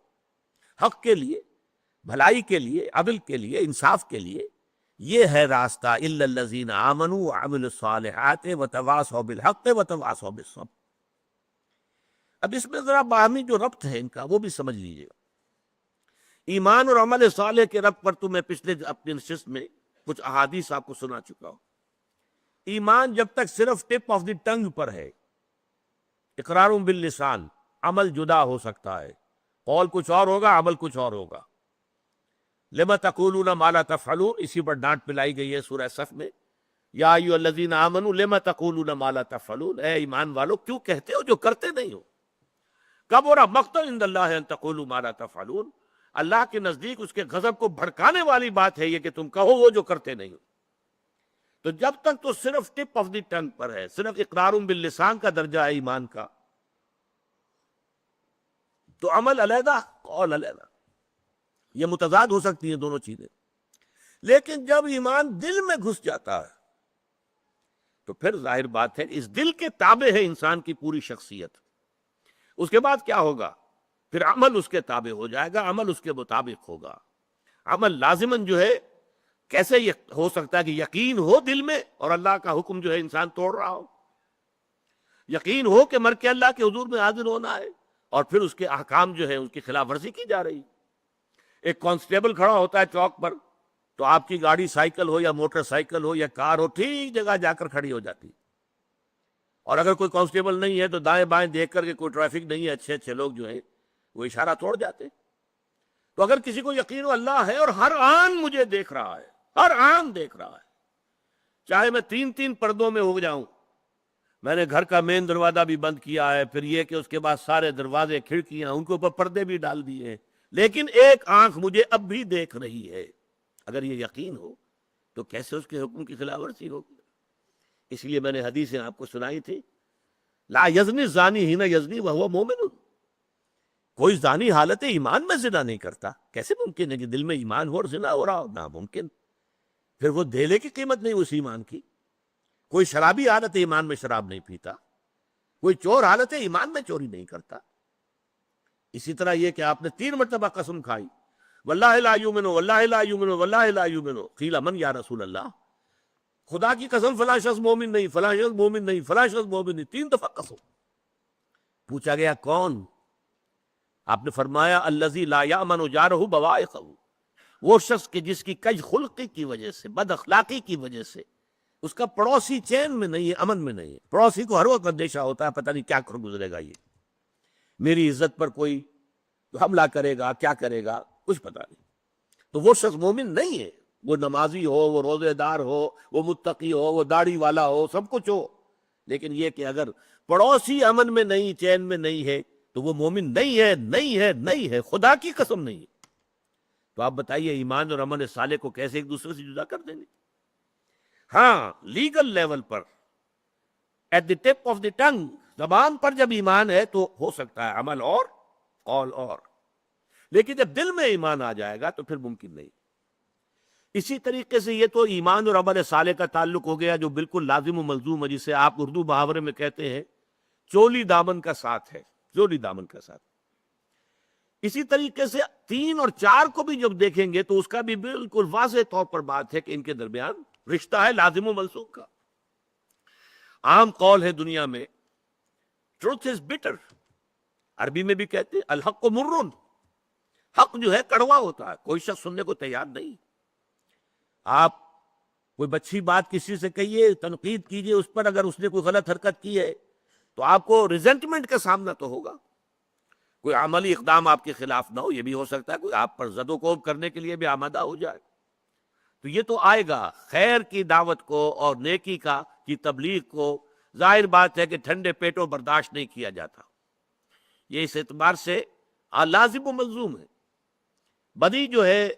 حق کے لیے، بھلائی کے لیے، عدل کے لیے، انصاف کے لیے، یہ ہے راستہ الا الذین آمنوا وعملوا الصالحات وتواصوا بالحق وتواصوا بالصبر۔ اب اس میں ذرا باہمی جو ربط ہے ان کا وہ بھی سمجھ لیجیے گا۔ ایمان اور عمل صالح کے ربط پر تو میں پچھلے اپنی نشست میں کچھ احادیث آپ کو سنا چکا ہوں۔ ایمان جب تک صرف ٹپ آف دی ٹنگ پر ہے، اقرار باللسان، عمل جدا ہو سکتا ہے، قول کچھ اور ہوگا، عمل کچھ اور ہوگا۔ لما تقولون ما لا تفعلون، اسی پر ڈانٹ پلائی گئی ہے سورہ صف میں، یا ایھا الذین آمنوا لما تقولون ما لا تفعلون، اے ایمان والو کیوں کہتے ہو جو کرتے نہیں ہو۔ کبر مقتا عند اللہ ان تقولوا ما لا تفعلون، اللہ کے نزدیک اس کے غضب کو بھڑکانے والی بات ہے یہ کہ تم کہو وہ جو کرتے نہیں ہو۔ تو جب تک تو صرف ٹپ آف دی ٹنگ پر ہے، صرف اقرار باللسان کا درجہ ہے ایمان کا، تو عمل علیحدہ قول علیحدہ، یہ متضاد ہو سکتی ہیں دونوں چیزیں۔ لیکن جب ایمان دل میں گھس جاتا ہے تو پھر ظاہر بات ہے اس دل کے تابع ہے انسان کی پوری شخصیت۔ اس کے بعد کیا ہوگا؟ پھر عمل اس کے تابع ہو جائے گا، عمل اس کے مطابق ہوگا۔ عمل لازماً جو ہے، کیسے ہو سکتا ہے کہ یقین ہو دل میں اور اللہ کا حکم جو ہے انسان توڑ رہا ہو؟ یقین ہو کہ مر کے اللہ کے حضور میں حاضر ہونا ہے اور پھر اس کے احکام جو ہے اس کی خلاف ورزی کی جا رہی۔ ایک کانسٹیبل کھڑا ہوتا ہے چوک پر، تو آپ کی گاڑی سائیکل ہو یا موٹر سائیکل ہو یا کار ہو، ٹھیک جگہ جا کر کھڑی ہو جاتی، اور اگر کوئی کانسٹیبل نہیں ہے تو دائیں بائیں دیکھ کر کے کوئی ٹریفک نہیں ہے، اچھے اچھے لوگ جو ہیں وہ اشارہ توڑ جاتے۔ تو اگر کسی کو یقین ہو اللہ ہے اور ہر آن مجھے دیکھ رہا ہے، ہر آن دیکھ رہا ہے، چاہے میں 3 پردوں میں ہو جاؤں، میں نے گھر کا مین دروازہ بھی بند کیا ہے، پھر یہ کہ اس کے بعد سارے دروازے کھڑکیاں ان کے اوپر پردے بھی ڈال دیے ہیں، لیکن ایک آنکھ مجھے اب بھی دیکھ رہی ہے، اگر یہ یقین ہو تو کیسے اس کے حکم کی خلاف ورزی ہوگی؟ اس لیے میں نے حدیثیں آپ کو سنائی تھی، لا یزنی الزانی حین یزنی وہو مومن، کوئی زانی حالت ایمان میں زنا نہیں کرتا۔ کیسے ممکن ہے کہ دل میں ایمان ہو اور زنا ہو رہا ہو؟ ناممکن۔ پھر وہ دھیلے کی قیمت نہیں اس ایمان کی۔ کوئی شرابی حالت ایمان میں شراب نہیں پیتا، کوئی چور حالت ایمان میں چوری نہیں کرتا۔ اسی طرح یہ کہ آپ نے 3 مرتبہ قسم کھائی، واللہ لا یؤمن واللہ لا یؤمن واللہ لا یؤمن، قیل من یا رسول اللہ، خدا کی قسم فلاں شخص مومن نہیں، فلاں شخص مومن نہیں، فلاں شخص مومن نہیں، 3 دفعہ قسم۔ پوچھا گیا کون؟ آپ نے فرمایا الذی لا یأمن جارہ بوائقہ، وہ شخص کہ جس کی کج خلقی کی وجہ سے، بد اخلاقی کی وجہ سے اس کا پڑوسی چین میں نہیں ہے، امن میں نہیں ہے۔ پڑوسی کو ہر وقت اندیشہ ہوتا ہے پتہ نہیں کیا کر گزرے گا، یہ میری عزت پر کوئی حملہ کرے گا، کیا کرے گا، کچھ پتہ نہیں۔ تو وہ شخص مومن نہیں ہے، وہ نمازی ہو، وہ روزے دار ہو، وہ متقی ہو، وہ داڑھی والا ہو، سب کچھ ہو، لیکن یہ کہ اگر پڑوسی امن میں نہیں، چین میں نہیں ہے تو وہ مومن نہیں ہے، نہیں ہے، نہیں ہے، خدا کی قسم نہیں ہے۔ تو آپ بتائیے ایمان اور عمل صالح کو کیسے ایک دوسرے سے جدا کر دیں گے؟ ہاں، لیگل لیول پر، at the tip of the tongue, زبان پر جب ایمان ہے تو ہو سکتا ہے عمل اور قول اور، لیکن جب دل میں ایمان آ جائے گا تو پھر ممکن نہیں۔ اسی طریقے سے یہ تو ایمان اور عمل صالح کا تعلق ہو گیا جو بالکل لازم و ملزوم ہے، جسے آپ اردو محاورے میں کہتے ہیں چولی دامن کا ساتھ ہے، چولی دامن کا ساتھ۔ اسی طریقے سے 3 اور 4 کو بھی جب دیکھیں گے تو اس کا بھی بالکل واضح طور پر بات ہے کہ ان کے درمیان رشتہ ہے لازم و ملزوم کا۔ عام قول ہے دنیا میں ٹروتھ از بٹر، عربی میں بھی کہتے ہیں الحق مرن، حق جو ہے کڑوا ہوتا ہے، کوئی شخص سننے کو تیار نہیں۔ آپ کوئی اچھی بات کسی سے کہیے، تنقید کیجئے اس پر، اگر اس نے کوئی غلط حرکت کی ہے تو آپ کو ریزنٹمنٹ کا سامنا تو ہوگا، کوئی عملی اقدام آپ کے خلاف نہ ہو، یہ بھی ہو سکتا ہے کوئی آپ پر زد و کوب کرنے کے لیے بھی آمادہ ہو جائے، تو یہ تو آئے گا۔ خیر کی دعوت کو اور نیکی کی تبلیغ کو ظاہر بات ہے کہ ٹھنڈے پیٹوں برداشت نہیں کیا جاتا، یہ اس اعتبار سے لازم و ملزوم ہے۔ بدی جو ہے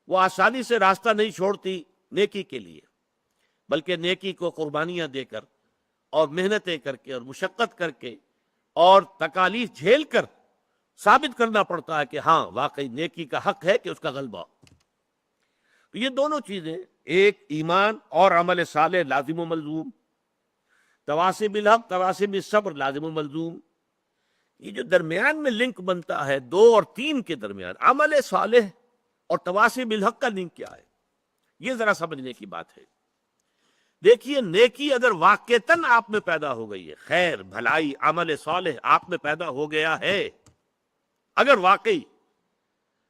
وہ آسانی سے راستہ نہیں چھوڑتی نیکی کے لیے، بلکہ نیکی کو قربانیاں دے کر اور محنتیں کر کے اور مشقت کر کے اور تکالیف جھیل کر ثابت کرنا پڑتا ہے کہ ہاں واقعی نیکی کا حق ہے کہ اس کا غلبہ ہو۔ تو یہ دونوں چیزیں، ایک ایمان اور عمل صالح لازم و ملزوم، تواصی بالحق تواصی بالصبر لازم و ملزوم، یہ جو درمیان میں لنک بنتا ہے 2 اور 3 کے درمیان، عمل صالح اور تواصی بالحق کا لنک کیا ہے؟ یہ ذرا سمجھنے کی بات ہے۔ دیکھیے نیکی اگر واقعتاً آپ میں پیدا ہو گئی ہے، خیر بھلائی عمل صالح آپ میں پیدا ہو گیا ہے، اگر واقعی،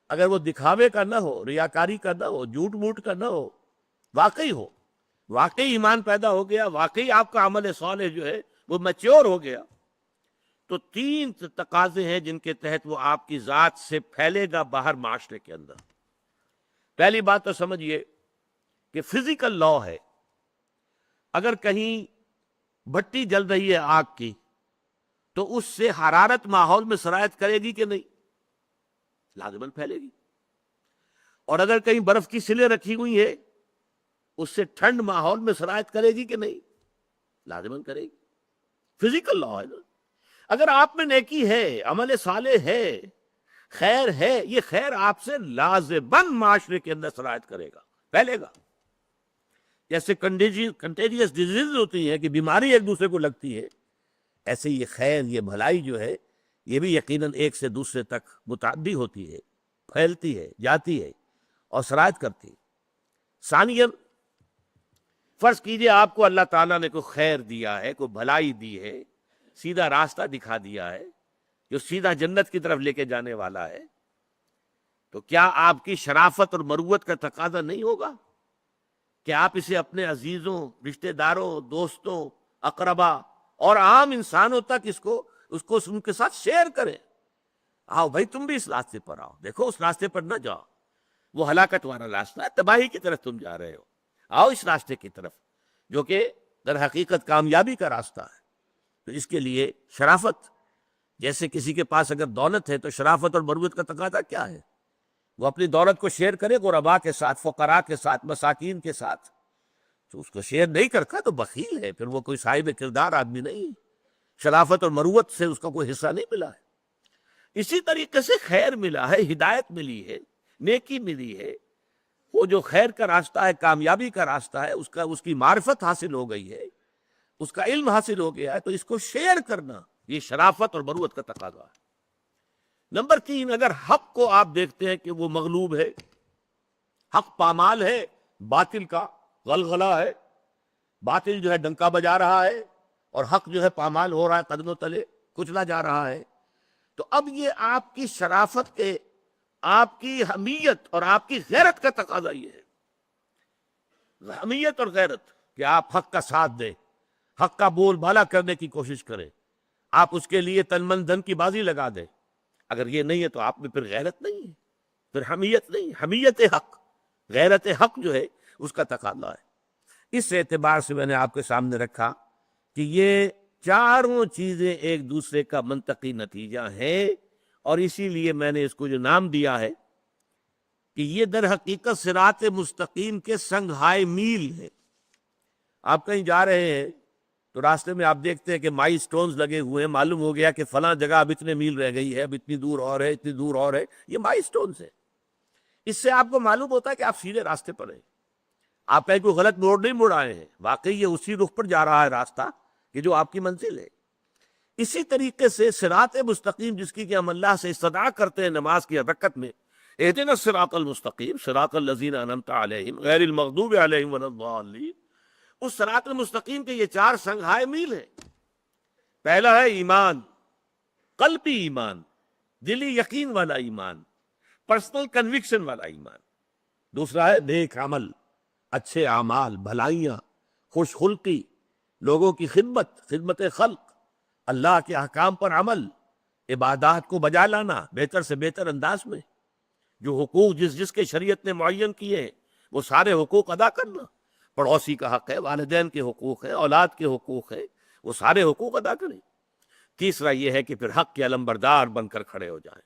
اگر وہ دکھاوے کا نہ ہو، ریاکاری کا نہ ہو، جھوٹ موٹ کا نہ ہو، واقعی ہو، واقعی ایمان پیدا ہو گیا، واقعی آپ کا عمل صالح جو ہے وہ میچور ہو گیا، تو تین تقاضے ہیں جن کے تحت وہ آپ کی ذات سے پھیلے گا باہر معاشرے کے اندر۔ پہلی بات تو سمجھیے کہ فزیکل لا ہے، اگر کہیں بھٹی جل رہی ہے آگ کی تو اس سے حرارت ماحول میں سرایت کرے گی کہ نہیں؟ لازماً پھیلے گی۔ اور اگر کہیں برف کی سلیں رکھی ہوئی ہے اس سے ٹھنڈ ماحول میں سرایت کرے گی کہ نہیں؟ لازماً کرے گی، فزیکل لا ہے نا۔ اگر آپ میں نیکی ہے، عمل صالح ہے، خیر ہے، یہ خیر آپ سے لازماً معاشرے کے اندر سرایت کرے گا، پھیلے گا۔ جیسے کنٹیجیس ڈیزیز ہوتی ہیں کہ بیماری ایک دوسرے کو لگتی ہے، ایسے یہ خیر، یہ بھلائی جو ہے یہ بھی یقیناً ایک سے دوسرے تک متعدی ہوتی ہے، پھیلتی ہے، جاتی ہے اور سرایت کرتی ہے۔ ثانیاً فرض کیجئے آپ کو اللہ تعالیٰ نے کوئی خیر دیا ہے، کوئی بھلائی دی ہے، سیدھا راستہ دکھا دیا ہے جو سیدھا جنت کی طرف لے کے جانے والا ہے، تو کیا آپ کی شرافت اور مروت کا تقاضا نہیں ہوگا کہ آپ اسے اپنے عزیزوں، رشتہ داروں، دوستوں، اقربا اور عام انسانوں تک اس کو ان کے ساتھ شیئر کریں؟ آؤ بھائی تم بھی اس راستے پر آؤ، دیکھو اس راستے پر نہ جاؤ، وہ ہلاکت والا راستہ ہے، تباہی کی طرف تم جا رہے ہو، آؤ اس راستے کی طرف جو کہ در حقیقت کامیابی کا راستہ ہے۔ تو اس کے لیے شرافت، جیسے کسی کے پاس اگر دولت ہے تو شرافت اور مروت کا تقاضا کیا ہے؟ وہ اپنی دولت کو شیئر کرے غرباء کے ساتھ، فقراء کے ساتھ، مساکین کے ساتھ۔ تو اس کو شیئر نہیں کرتا تو بخیل ہے، پھر وہ کوئی صاحب کردار آدمی نہیں، شرافت اور مروت سے اس کا کوئی حصہ نہیں ملا ہے۔ اسی طریقے سے خیر ملا ہے، ہدایت ملی ہے، نیکی ملی ہے، وہ جو خیر کا راستہ ہے، کامیابی کا راستہ ہے، اس کی معرفت حاصل ہو گئی ہے، اس کا علم حاصل ہو گیا ہے، تو اس کو شیئر کرنا یہ شرافت اور مروت کا تقاضا ہے۔ نمبر 3، اگر حق کو آپ دیکھتے ہیں کہ وہ مغلوب ہے، حق پامال ہے، باطل کا غلغلہ ہے، باطل جو ہے ڈنکا بجا رہا ہے اور حق جو ہے پامال ہو رہا ہے، قدموں تلے کچلا جا رہا ہے، تو اب یہ آپ کی شرافت کے، آپ کی حمیت اور آپ کی غیرت کا تقاضا یہ ہے، حمیت اور غیرت، کہ آپ حق کا ساتھ دیں، حق کا بول بالا کرنے کی کوشش کریں، آپ اس کے لیے تن من دھن کی بازی لگا دیں۔ اگر یہ نہیں ہے تو آپ میں پھر غیرت نہیں ہے، پھر حمیت نہیں، حمیت حق، غیرت حق جو ہے اس کا تقاضا ہے۔ اس اعتبار سے میں نے آپ کے سامنے رکھا کہ یہ چاروں چیزیں ایک دوسرے کا منطقی نتیجہ ہیں، اور اسی لیے میں نے اس کو جو نام دیا ہے کہ یہ در حقیقت صراط مستقیم کے سنگھائے میل ہے۔ آپ کہیں جا رہے ہیں تو راستے میں آپ دیکھتے ہیں کہ مائی سٹونز لگے ہوئے ہیں، معلوم ہو گیا کہ فلاں جگہ اب اتنے میل رہ گئی ہے، اب اتنی دور اور ہے، اتنی دور اور ہے، یہ مائی سٹونز ہے۔ اس سے آپ کو معلوم ہوتا ہے کہ آپ سیدھے راستے پر ہیں، آپ کہیں کوئی غلط موڑ نہیں مڑ آئے ہیں، واقعی یہ اسی رخ پر جا رہا ہے راستہ کہ جو آپ کی منزل ہے۔ اسی طریقے سے صراط مستقیم جس کی کہ ہم اللہ سے استدعا کرتے ہیں نماز کی رکعت میں، اہدنا الصراط المستقیم صراط الذین انعمت علیہم غیر المغضوب علیہم ولا الضالین، اس صراط المستقیم کے یہ 4 سنگھائے میل ہیں۔ پہلا ہے ایمان، قلبی ایمان، دلی یقین والا ایمان، پرسنل کنوکشن والا ایمان۔ دوسرا ہے نیک عمل، اچھے اعمال، بھلائیاں، خوش خلقی، لوگوں کی خدمت خلق، اللہ کے احکام پر عمل، عبادات کو بجا لانا بہتر سے بہتر انداز میں، جو حقوق جس کے شریعت نے معین کیے ہیں وہ سارے حقوق ادا کرنا، پڑوسی کا حق ہے، والدین کے حقوق ہیں، اولاد کے حقوق ہیں، وہ سارے حقوق ادا کریں۔ تیسرا یہ ہے کہ پھر حق کے علمبردار بن کر کھڑے ہو جائیں،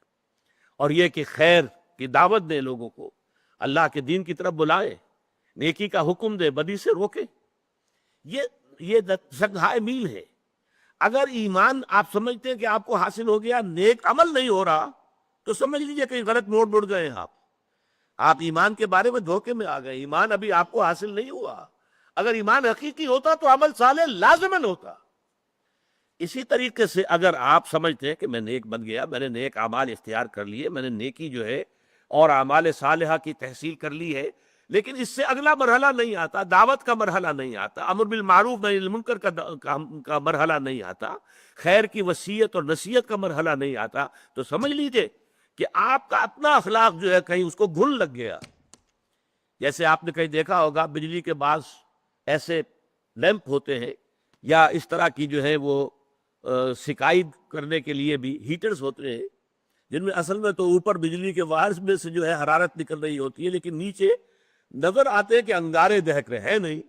اور یہ کہ خیر کی دعوت دیں، لوگوں کو اللہ کے دین کی طرف بلائیں، نیکی کا حکم دے، بدی سے روکے۔ یہ سنگھائے میل ہے۔ اگر ایمان آپ سمجھتے ہیں کہ آپ کو حاصل ہو گیا، نیک عمل نہیں ہو رہا، تو سمجھ لیجئے کہ غلط موڑ مڑ گئے ہیں آپ ایمان کے بارے میں دھوکے میں آ گئے، ایمان ابھی آپ کو حاصل نہیں ہوا۔ اگر ایمان حقیقی ہوتا تو عمل صالح لازماً ہوتا۔ اسی طریقے سے اگر آپ سمجھتے ہیں کہ میں نیک بن گیا، میں نے نیک اعمال اختیار کر لیے، میں نے نیکی جو ہے اور اعمال صالحہ کی تحصیل کر لی ہے، لیکن اس سے اگلا مرحلہ نہیں آتا، دعوت کا مرحلہ نہیں آتا، امر بالمعروف نہی عن المنکر کا مرحلہ نہیں آتا، خیر کی وصیت اور نصیحت کا مرحلہ نہیں آتا، تو سمجھ لیجئے کہ آپ کا اپنا اخلاق جو ہے کہیں اس کو گھن لگ گیا۔ جیسے آپ نے کہیں دیکھا ہوگا بجلی کے بعض ایسے لیمپ ہوتے ہیں یا اس طرح کی جو ہے وہ سکائی کرنے کے لیے بھی ہیٹرز ہوتے ہیں، جن میں اصل میں تو اوپر بجلی کے وائرز میں سے جو ہے حرارت نکل رہی ہوتی ہے، لیکن نیچے نظر آتے ہیں کہ انگارے دہک رہے ہیں، نہیں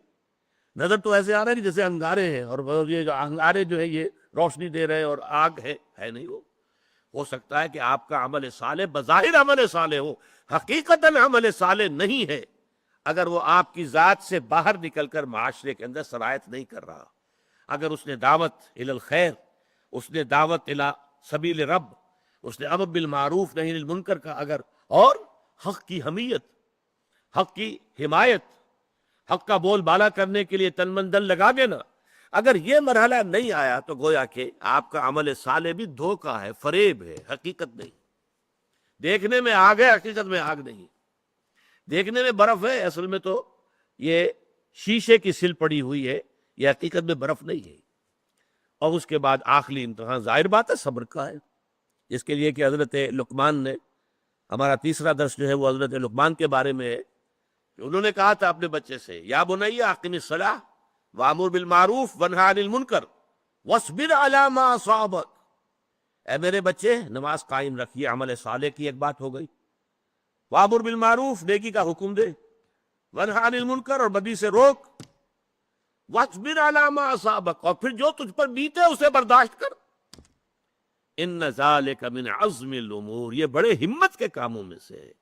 نظر تو ایسے آ رہا ہے جیسے انگارے ہیں، اور یہ جو انگارے جو ہے یہ روشنی دے رہے ہیں اور آگ ہے نہیں وہ۔ ہو سکتا ہے کہ آپ کا عمل صالح بظاہر عمل صالح ہو، حقیقتاً عمل صالح نہیں ہے، اگر وہ آپ کی ذات سے باہر نکل کر معاشرے کے اندر سرایت نہیں کر رہا۔ اگر اس نے دعوت الی الخیر، اس نے دعوت الی سبیل رب، اس نے امر بالمعروف نہی عن المنکر کا اگر، اور حق کی حمیت، حق کی حمایت، حق کا بول بالا کرنے کے لیے تن من دل لگا دینا، اگر یہ مرحلہ نہیں آیا تو گویا کہ آپ کا عمل صالح بھی دھوکہ ہے، فریب ہے، حقیقت نہیں۔ دیکھنے میں آگ ہے، حقیقت میں آگ نہیں۔ دیکھنے میں برف ہے، اصل میں تو یہ شیشے کی سل پڑی ہوئی ہے، یہ حقیقت میں برف نہیں ہے۔ اور اس کے بعد آخری امتحان ظاہر بات ہے صبر کا ہے، جس کے لیے کہ حضرت لقمان نے، ہمارا تیسرا درس جو ہے وہ حضرت لقمان کے بارے میں ہے، کہ انہوں نے کہا تھا اپنے بچے سے، یا بنی اقم الصلاۃ وامر بالمعروف وانہی عن المنکر واصبر علی ما اصابک، اے میرے بچے نماز قائم رکھیے، عمل صالح کی ایک بات ہو گئی، وامر بالمعروف نیکی کا حکم دے، وانہی عن المنکر اور بدی سے روک، واصبر علی ما اصابک اور پھر جو تجھ پر بیتے اسے برداشت کر، ان ذالک من عزم الامور، یہ بڑے ہمت کے کاموں میں سے ہے۔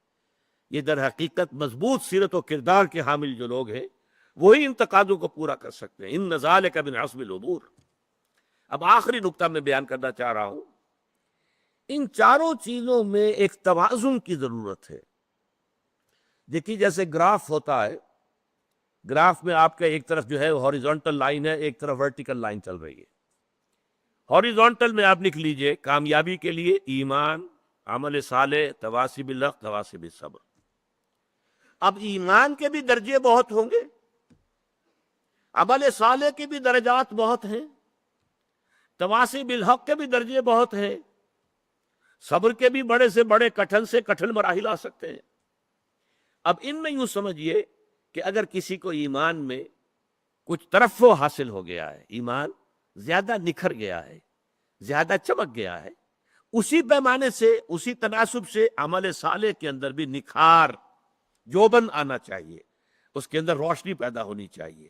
یہ در حقیقت مضبوط سیرت و کردار کے حامل جو لوگ ہیں وہی ان تقاضوں کو پورا کر سکتے ہیں، ان ذالک من عزم الامور۔ اب آخری نقطہ میں بیان کرنا چاہ رہا ہوں، ان چاروں چیزوں میں ایک توازن کی ضرورت ہے۔ دیکھیے جیسے گراف ہوتا ہے، گراف میں آپ کا ایک طرف جو ہے ہاریزونٹل لائن ہے، ایک طرف ورٹیکل لائن چل رہی ہے۔ ہاریزونٹل میں آپ لکھ لیجئے کامیابی کے لیے ایمان، عمل صالح، تواصی بالحق، تواصی بالصبر۔ اب ایمان کے بھی درجے بہت ہوں گے، عمل صالح کے بھی درجات بہت ہیں، تواصی بالحق کے بھی درجے بہت ہیں، صبر کے بھی بڑے سے بڑے کٹھن سے کٹھن مراحل آ سکتے ہیں۔ اب ان میں یوں سمجھیے کہ اگر کسی کو ایمان میں کچھ ترفع حاصل ہو گیا ہے، ایمان زیادہ نکھر گیا ہے، زیادہ چمک گیا ہے، اسی پیمانے سے، اسی تناسب سے عمل صالح کے اندر بھی نکھار، جوبن آنا چاہیے، اس کے اندر روشنی پیدا ہونی چاہیے،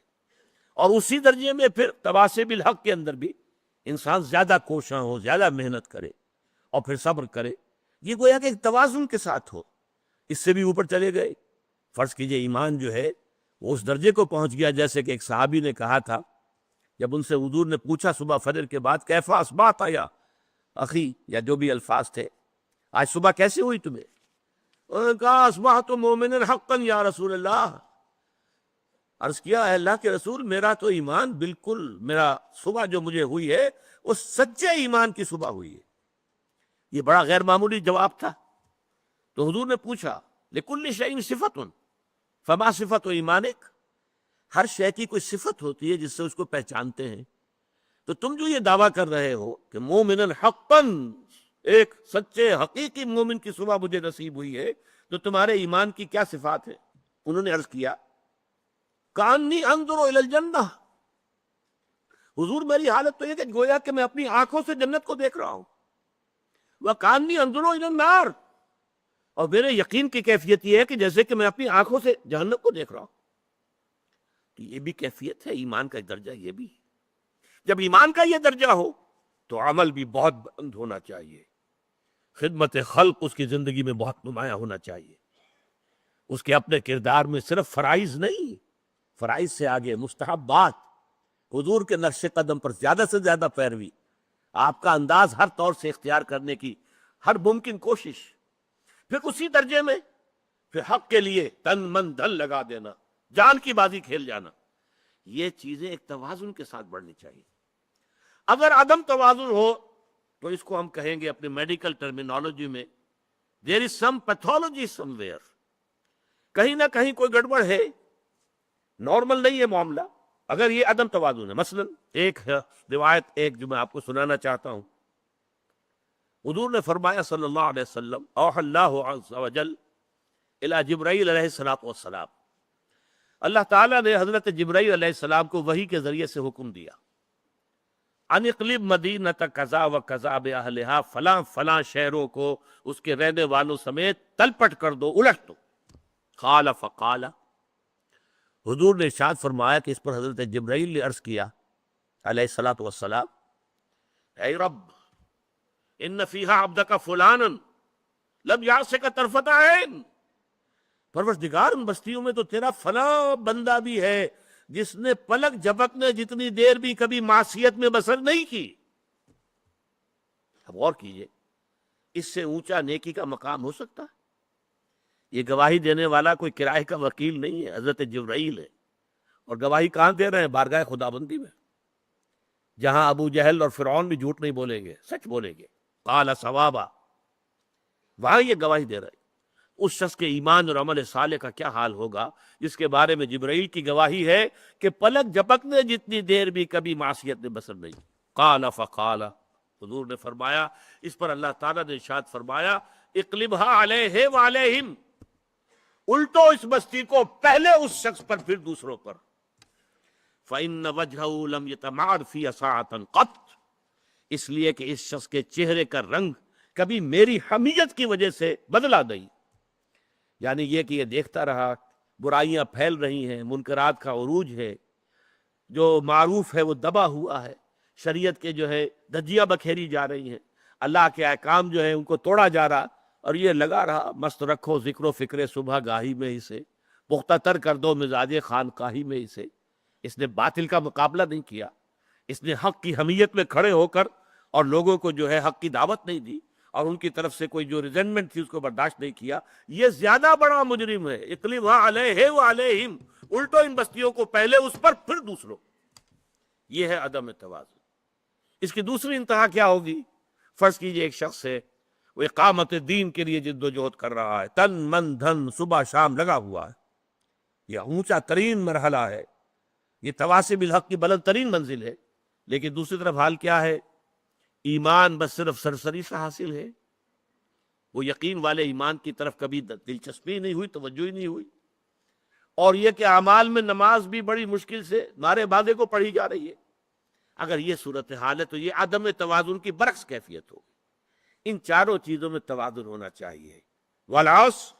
اور اسی درجے میں پھر تواصی بالحق کے اندر بھی انسان زیادہ کوشاں ہو، زیادہ محنت کرے اور پھر صبر کرے۔ یہ گویا کہ ایک توازن کے ساتھ ہو۔ اس سے بھی اوپر چلے گئے، فرض کیجئے ایمان جو ہے وہ اس درجے کو پہنچ گیا، جیسے کہ ایک صحابی نے کہا تھا جب ان سے حضور نے پوچھا صبح فجر کے بعد، کیف اصبحت یا اخی، یا جو بھی الفاظ تھے، آج صبح کیسے ہوئی تمہیں؟ انہوں نے کہا اصبحت مومنا حقا یا رسول اللہ، عرض کیا اے اللہ کے رسول میرا تو ایمان بالکل، میرا صبح جو مجھے ہوئی ہے وہ سچے ایمان کی صبح ہوئی ہے۔ یہ بڑا غیر معمولی جواب تھا۔ تو حضور نے پوچھا لکل شیء صفۃ فما صفۃ ایمانک، ہر شے کی کوئی صفت ہوتی ہے جس سے اس کو پہچانتے ہیں، تو تم جو یہ دعویٰ کر رہے ہو کہ مومن حقا، ایک سچے حقیقی مومن کی صبح مجھے نصیب ہوئی ہے، تو تمہارے ایمان کی کیا صفات ہیں؟ انہوں نے عرض کیا کانی انظر الی الجنہ، حضور میری حالت تو یہ کہ گویا کہ میں اپنی آنکھوں سے جنت کو دیکھ رہا ہوں، وکانی انظر الی النار، اور میرے یقین کی کیفیت یہ ہے کہ جیسے کہ میں اپنی آنکھوں سے جہنم کو دیکھ رہا ہوں۔ تو یہ بھی کیفیت ہے، ایمان کا ایک درجہ یہ بھی۔ جب ایمان کا یہ درجہ ہو تو عمل بھی بہت بلند ہونا چاہیے، خدمت خلق اس کی زندگی میں بہت نمایاں ہونا چاہیے، اس کے اپنے کردار میں صرف فرائض نہیں، فرائض سے آگے مستحبات، حضور کے نقش قدم پر زیادہ سے زیادہ پیروی، آپ کا انداز ہر طور سے اختیار کرنے کی ہر ممکن کوشش، پھر اسی درجے میں پھر حق کے لیے تن من دھن لگا دینا، جان کی بازی کھیل جانا، یہ چیزیں ایک توازن کے ساتھ بڑھنی چاہیے۔ اگر عدم توازن ہو تو اس کو ہم کہیں گے اپنے میڈیکل ٹرمینالوجی میں there is some pathology somewhere، کہیں نہ کہیں کوئی گڑبڑ ہے، نارمل نہیں ہے معاملہ، اگر یہ عدم توازن ہے۔ مثلا ایک روایت جو میں آپ کو سنانا چاہتا ہوں، حضور نے فرمایا صلی اللہ علیہ وسلم، اوحى اللہ عز وجل الی جبرائیل علیہ الصلوۃ والسلام، اللہ تعالیٰ نے حضرت جبرائیل علیہ السلام کو وحی کے ذریعے سے حکم دیا، ان اقلب مدینۃ کذا و کذا باہلھا، فلاں فلاں شہروں کو اس کے رہنے والوں سمیت تلپٹ کر دو، الٹ دو۔ قال فقال، حضور نے ارشاد فرمایا کہ اس پر حضرت جبرائیل نے عرض کیا علیہ الصلوۃ والسلام، اے رب ان فیہا عبدک فلانا لم یعصک طرفۃ عین، پروردگار ان بستیوں میں تو تیرا فلاں بندہ بھی ہے جس نے پلک جھپکنے جتنی دیر بھی کبھی معصیت میں بسر نہیں کی۔ اب غور کیجئے، اس سے اونچا نیکی کا مقام ہو سکتا ہے؟ یہ گواہی دینے والا کوئی کرائے کا وکیل نہیں ہے، حضرت جبرائیل ہے، اور گواہی کہاں دے رہے ہیں؟ بارگاہ خداوندی میں، جہاں ابو جہل اور فرعون بھی جھوٹ نہیں بولیں گے، سچ بولیں گے۔ قال ثوابا، وہاں یہ گواہی دے رہے ہیں۔ اس شخص کے ایمان اور عمل صالح کا کیا حال ہوگا جس کے بارے میں جبرائیل کی گواہی ہے کہ پلک جھپکنے جتنی دیر بھی کبھی معصیت میں بسر نہیں۔ قال فقال، حضور نے فرمایا، اس پر اللہ تعالیٰ نے ارشاد فرمایا، اقلبھا علیہ وعلیہم، الٹو اس بستی کو، پہلے اس شخص پر پھر دوسروں پر۔ فإن وجهه لم يتمعر في ساعة قط، اس لیے کہ اس شخص کے چہرے کا رنگ کبھی میری حمیت کی وجہ سے بدلا نہیں، یعنی یہ کہ یہ دیکھتا رہا برائیاں پھیل رہی ہیں، منکرات کا عروج ہے، جو معروف ہے وہ دبا ہوا ہے، شریعت کے جو ہے دھجیاں بکھیری جا رہی ہیں، اللہ کے احکام جو ہے ان کو توڑا جا رہا، اور یہ لگا رہا مست رکھو ذکر و فکر صبح گاہی میں اسے، پختہ تر کر دو مزاج خانقاہی میں اسے۔ اس نے باطل کا مقابلہ نہیں کیا، اس نے حق کی حمیت میں کھڑے ہو کر اور لوگوں کو جو ہے حق کی دعوت نہیں دی، اور ان کی طرف سے کوئی جو ریزنمنٹ تھی اس کو برداشت نہیں کیا۔ یہ زیادہ بڑا مجرم ہے۔ اقلبھا علیہ وعلیہم، الٹو ان بستیوں کو، پہلے اس پر پھر دوسروں۔ یہ ہے عدم توازن۔ اس کی دوسری انتہا کیا ہوگی؟ فرض کیجئے ایک شخص ہے، وہ اقامت دین کے لیے جد و جہد کر رہا ہے، تن من دھن صبح شام لگا ہوا ہے، یہ اونچا ترین مرحلہ ہے، یہ تواصی بالحق کی بلند ترین منزل ہے، لیکن دوسری طرف حال کیا ہے؟ ایمان بس صرف سرسری سے حاصل ہے، وہ یقین والے ایمان کی طرف کبھی دلچسپی نہیں ہوئی، توجہ ہی نہیں ہوئی، اور یہ کہ اعمال میں نماز بھی بڑی مشکل سے نعرے بازے کو پڑھی جا رہی ہے۔ اگر یہ صورتحال ہے تو یہ عدم توازن کی برعکس کیفیت ہوگی۔ ان چاروں چیزوں میں توازن ہونا چاہیے۔ والعصر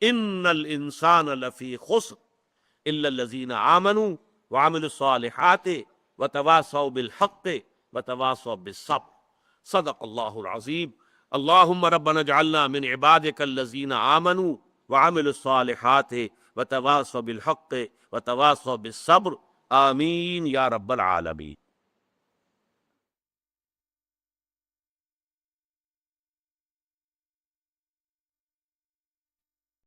ان الانسان لفی خسر الا الذین آمنوا وعملوا الصالحات وتواصوا بالحق وتواصوا بالصبر، صدق اللہ العظیم۔ اللہم ربنا اجعلنا من عبادک الذین آمنوا وعملوا الصالحات وتواصوا بالحق وتواصوا بالصبر، آمین یا رب العالمین۔